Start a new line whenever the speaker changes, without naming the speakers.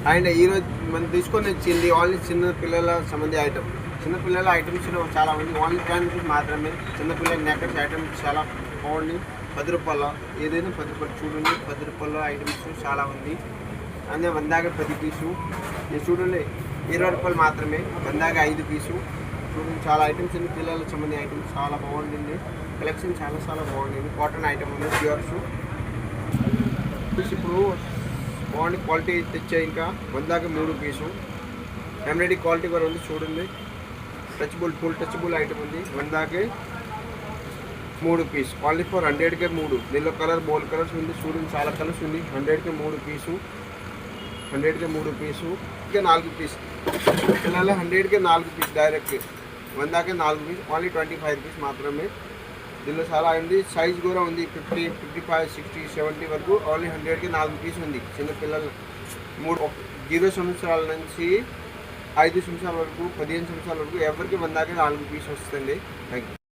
And ఈరోజు మనం తీసుకొని వచ్చింది ఓన్లీ చిన్న పిల్లల సంబంధి ఐటమ్. చిన్నపిల్లల ఐటమ్స్ చాలా ఉంది. ఓన్లీ 10 రూపీస్ మాత్రమే. చిన్నపిల్లల నెక్కర్స్ ఐటమ్స్ చాలా బాగుంది. 10 రూపాయల ఏదైనా 10 రూపాయలు చూడండి. 10 రూపాయల ఐటమ్స్ చాలా ఉంది. అందుకే 100 10 పీసు. ఇది చూడండి 20 రూపాయలు మాత్రమే. 100 5 పీసు. చూడండి చాలా ఐటమ్స్ ఉంది. పిల్లల సంబంధి ఐటమ్స్ చాలా బాగుంటుంది. కలెక్షన్ చాలా బాగుంటుంది. కాటన్ ఐటమ్ ఉంది ప్యూర్స్. ఇప్పుడు బాగుంది క్వాలిటీ తెచ్చే. ఇంకా 100 3 పీసు. ఎంబ్రాయిడరీ క్వాలిటీ కూడా ఉంది చూడండి. టచబుల్ ఫుల్ టచబుల్ ఐటమ్ ఉంది. 100 3 పీస్. ఓన్లీ ఫర్ 100కే 3. ఎల్లో కలర్ బోల్ కలర్స్ ఉంది చూడండి. చాలా కలర్స్ ఉంది. 100కే 3 పీసు. 100కే 3 పీసు. ఇంకా 4 పీస్. పిల్లల 100కే 4 పీస్ డైరెక్ట్. 100కే 4 పీస్. ఓన్లీ 25 రూపీస్ మాత్రమే. దీనిలో చాలా ఉంది. సైజ్ కూడా ఉంది 50 55 60 70 వరకు. ఓన్లీ 100కి 4 పీస్ ఉంది. చిన్నపిల్లలు 0 సంవత్సరాల నుంచి 5 సంవత్సరాల వరకు 15 సంవత్సరాల వరకు ఎవరికి 100కి 4 పీస్ వస్తుంది. Thank you.